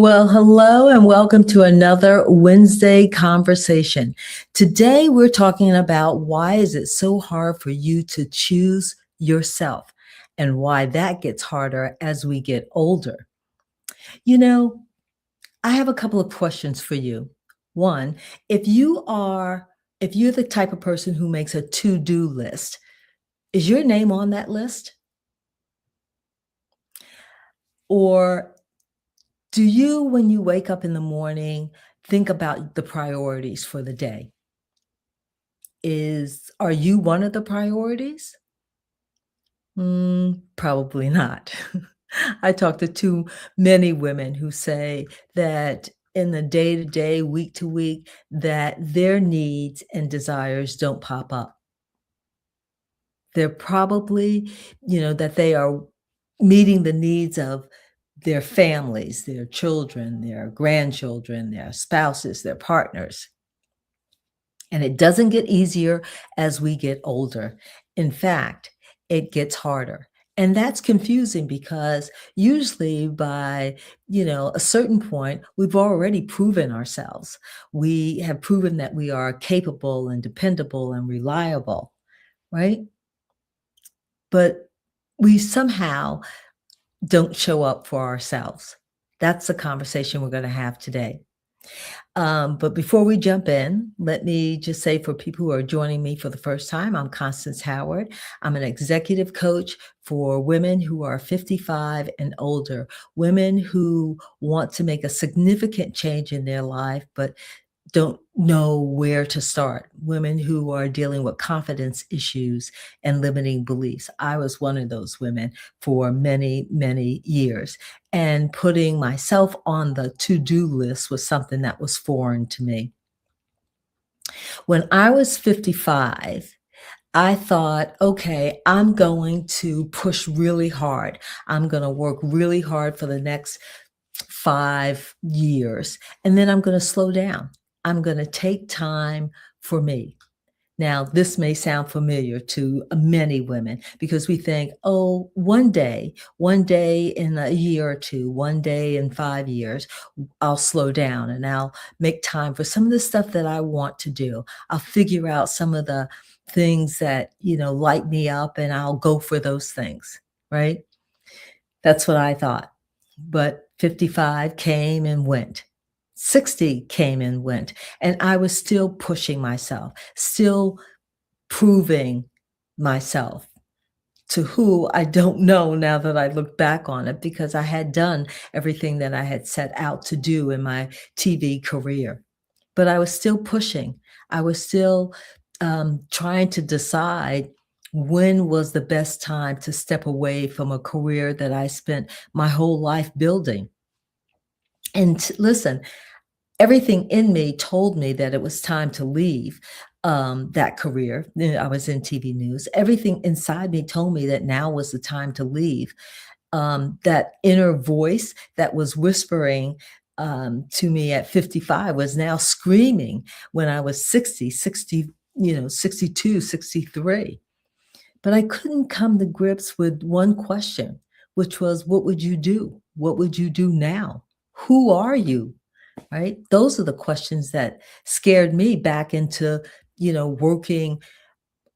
Well, hello and welcome to another Wednesday conversation. Today we're talking about why is it so hard for you to choose yourself and why that gets harder as we get older. You know, I have a couple of questions for you. One, if you are if you're the type of person who makes a to-do list, is your name on that list? Or do you, when you wake up in the morning, think about the priorities for the day? Are you one of the priorities? Probably not. I talk to too many women who say that in the day to day, week to week, that their needs and desires don't pop up. They're probably, that they are meeting the needs of their families, their children, their grandchildren, their spouses, their partners. And it doesn't get easier as we get older. In fact, it gets harder. And that's confusing because usually by, a certain point, we've already proven ourselves. We have proven that we are capable and dependable and reliable, right? But we somehow don't show up for ourselves. That's the conversation we're going to have today. But before we jump in, let me just say for people who are joining me for the first time, I'm Constance Howard. I'm an executive coach for women who are 55 and older, women who want to make a significant change in their life, but don't know where to start, women who are dealing with confidence issues and limiting beliefs. I was one of those women for many, many years. And putting myself on the to-do list was something that was foreign to me. When I was 55, I thought, okay, I'm going to push really hard. I'm going to work really hard for the next 5 years, and then I'm gonna slow down. I'm gonna take time for me. Now, this may sound familiar to many women because we think, "Oh, one day in a year or 2, one day in 5 years, I'll slow down and I'll make time for some of the stuff that I want to do. I'll figure out some of the things that, light me up, and I'll go for those things," right? That's what I thought. But 55 came and went. 60 came and went, and I was still pushing myself, still proving myself to who I don't know now that I look back on it because I had done everything that I had set out to do in my TV career. But I was still pushing. I was still trying to decide when was the best time to step away from a career that I spent my whole life building. And listen, everything in me told me that it was time to leave that career. I was in TV news. Everything inside me told me that now was the time to leave. That inner voice that was whispering to me at 55 was now screaming when I was 60, 62, 63. But I couldn't come to grips with one question, which was, what would you do? What would you do now? Who are you? Right? Those are the questions that scared me back into, working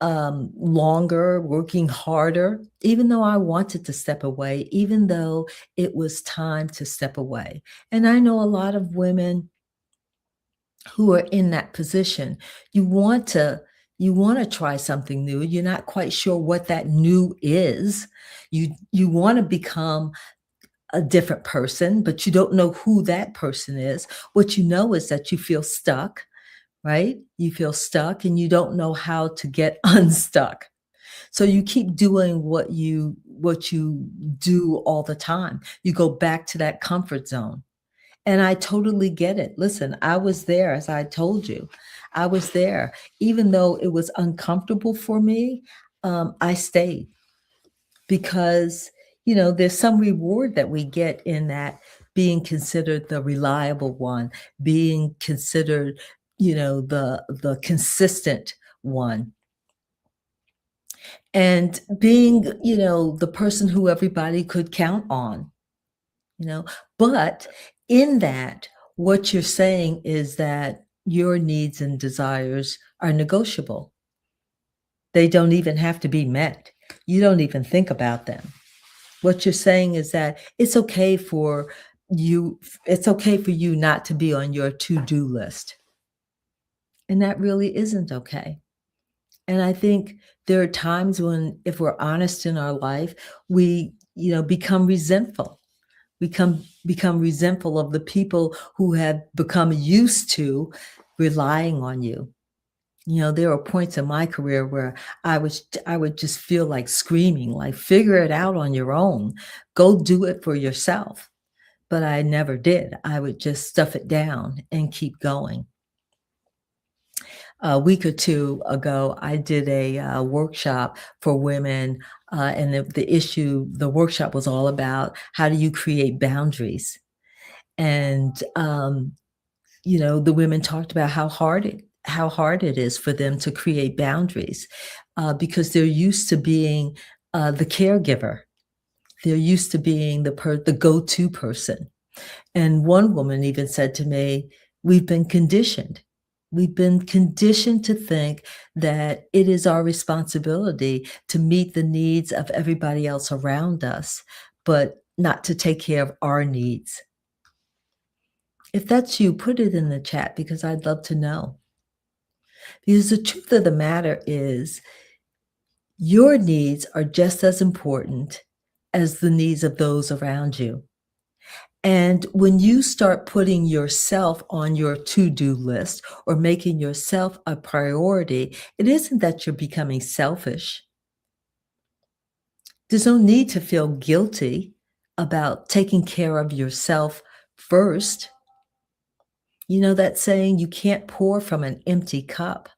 longer, working harder, even though I wanted to step away, even though it was time to step away. And I know a lot of women who are in that position. You want to try something new. You're not quite sure what that new is. You want to become a different person, but you don't know who that person is. What you know is that you feel stuck, right? You feel stuck and you don't know how to get unstuck. So you keep doing what you do all the time. You go back to that comfort zone. And I totally get it. Listen, I was there, as I told you. I was there. Even though it was uncomfortable for me, I stayed because, there's some reward that we get in that being considered the reliable one, being considered, the consistent one. And being, the person who everybody could count on, you know. But In that, what you're saying is that your needs and desires are negotiable. They don't even have to be met. You don't even think about them. What you're saying is that it's okay for you not to be on your to-do list, and that really isn't okay. And I think there are times when, if we're honest in our life, we, become resentful. Become resentful of the people who have become used to relying on you. There were points in my career where I would just feel like screaming, like, "Figure it out on your own. Go do it for yourself." But I never did. I would just stuff it down and keep going. A week or 2 ago, I did a, workshop for women, and the workshop was all about how do you create boundaries. And, the women talked about how hard it is for them to create boundaries, because they're used to being, the caregiver. They're used to being the go-to person. And one woman even said to me, "We've been conditioned. We've been conditioned to think that it is our responsibility to meet the needs of everybody else around us, but not to take care of our needs." If that's you, put it in the chat because I'd love to know. Because the truth of the matter is, your needs are just as important as the needs of those around you. And when you start putting yourself on your to-do list or making yourself a priority, it isn't that you're becoming selfish. There's no need to feel guilty about taking care of yourself first. You know that saying, you can't pour from an empty cup.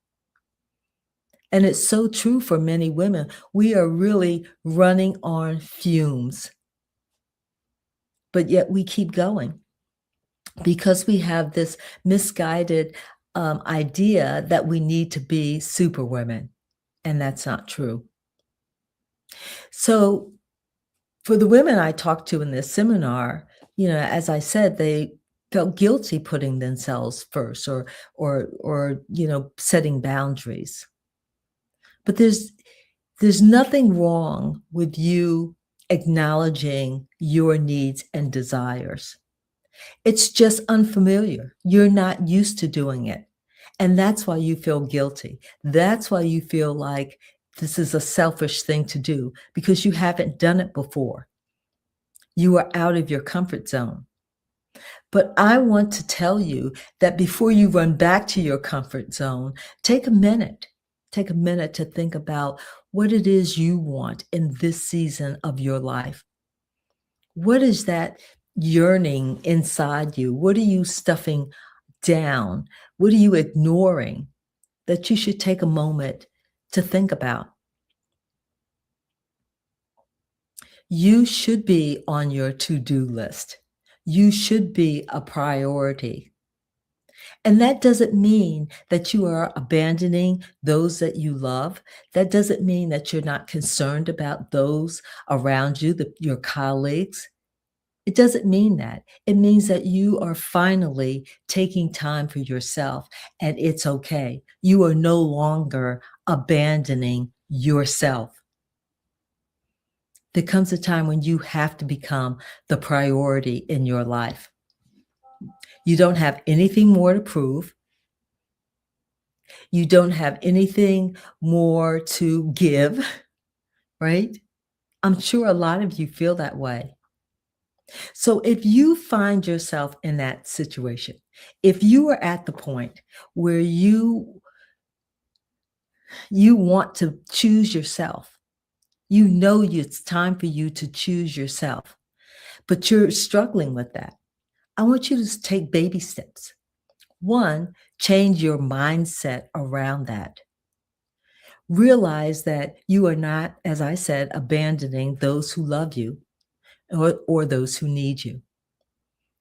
And it's so true for many women. We are really running on fumes, but yet we keep going because we have this misguided idea that we need to be superwomen, and that's not true. So, for the women I talked to in this seminar, as I said, they felt guilty putting themselves first or setting boundaries. But there's nothing wrong with you acknowledging your needs and desires. It's just unfamiliar. You're not used to doing it. And that's why you feel guilty. That's why you feel like this is a selfish thing to do because you haven't done it before. You are out of your comfort zone. But I want to tell you that before you run back to your comfort zone, take a minute. Take a minute to think about what it is you want in this season of your life. What is that yearning inside you? What are you stuffing down? What are you ignoring that you should take a moment to think about? You should be on your to-do list. You should be a priority. And that doesn't mean that you are abandoning those that you love. That doesn't mean that you're not concerned about those around you, your colleagues. It doesn't mean that. It means that you are finally taking time for yourself, and it's okay. You are no longer abandoning yourself. There comes a time when you have to become the priority in your life. You don't have anything more to prove. You don't have anything more to give, right? I'm sure a lot of you feel that way. So if you find yourself in that situation, if you are at the point where you want to choose yourself, it's time for you to choose yourself, but you're struggling with that. I want you to take baby steps. One, change your mindset around that. Realize that you are not, as I said, abandoning those who love you or those who need you.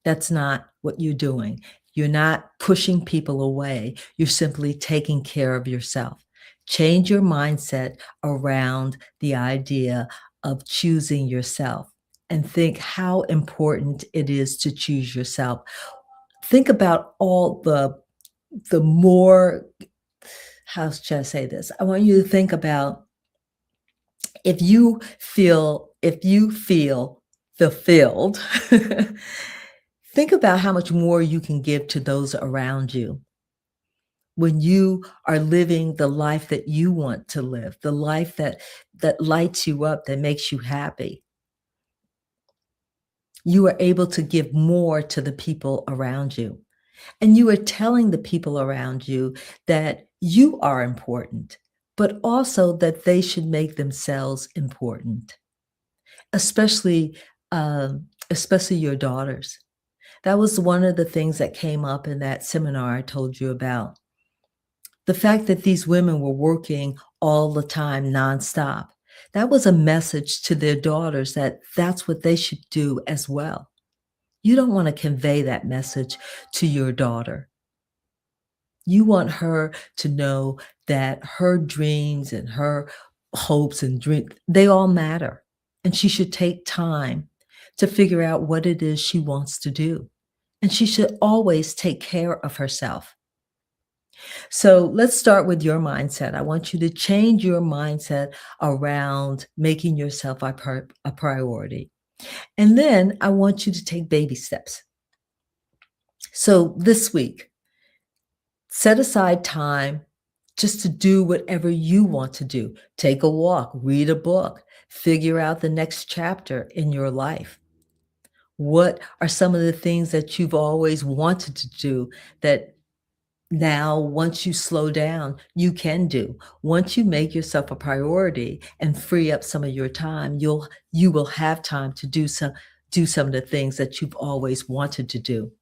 That's not what you're doing. You're not pushing people away. You're simply taking care of yourself. Change your mindset around the idea of choosing yourself. and think how important it is to choose yourself. Think about all the more how should I say this? I want you to think about if you feel fulfilled, think about how much more you can give to those around you when you are living the life that you want to live, the life that lights you up, that makes you happy. You are able to give more to the people around you. And you are telling the people around you that you are important, but also that they should make themselves important, especially especially your daughters. That was one of the things that came up in that seminar I told you about. The fact that these women were working all the time, nonstop. That was a message to their daughters that that's what they should do as well. You don't want to convey that message to your daughter. You want her to know that her dreams and her hopes and dreams, they all matter. And she should take time to figure out what it is she wants to do. And she should always take care of herself. So let's start with your mindset. I want you to change your mindset around making yourself a priority. And then I want you to take baby steps. So this week, set aside time just to do whatever you want to do. Take a walk, read a book, figure out the next chapter in your life. What are some of the things that you've always wanted to do that now, once you slow down, you can do? Once you make yourself a priority and free up some of your time, you will have time to do some of the things that you've always wanted to do.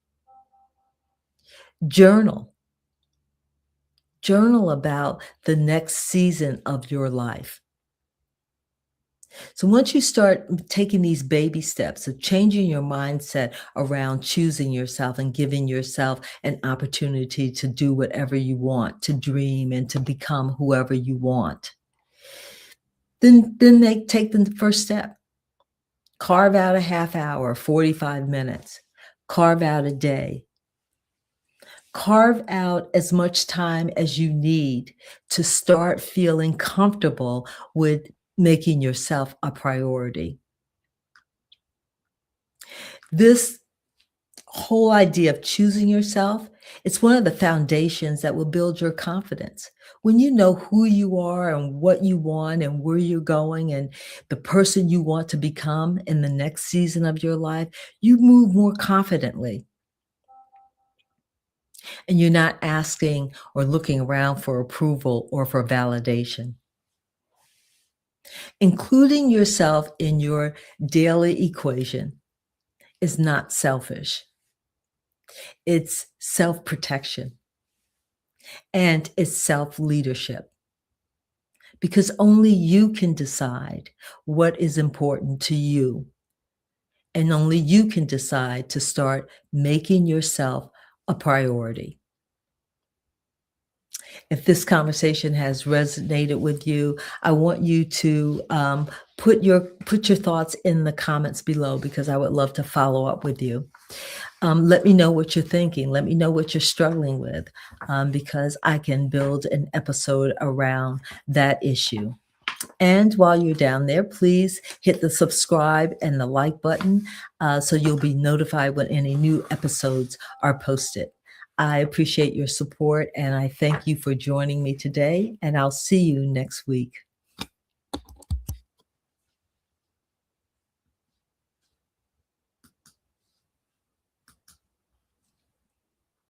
Journal. Journal about the next season of your life. So once you start taking these baby steps of changing your mindset around choosing yourself and giving yourself an opportunity to do whatever you want, to dream and to become whoever you want, then they take the first step. Carve out a half hour, 45 minutes. Carve out a day. Carve out as much time as you need to start feeling comfortable with making yourself a priority. This whole idea of choosing yourself, it's one of the foundations that will build your confidence. When you know who you are and what you want and where you're going and the person you want to become in the next season of your life, you move more confidently. And you're not asking or looking around for approval or for validation. Including yourself in your daily equation is not selfish. It's self-protection and it's self-leadership. Because only you can decide what is important to you. And only you can decide to start making yourself a priority. If this conversation has resonated with you, I want you to put your thoughts in the comments below because I would love to follow up with you. Let me know what you're thinking. Let me know what you're struggling with because I can build an episode around that issue. And while you're down there, please hit the subscribe and the like button so you'll be notified when any new episodes are posted. I appreciate your support and I thank you for joining me today, and I'll see you next week.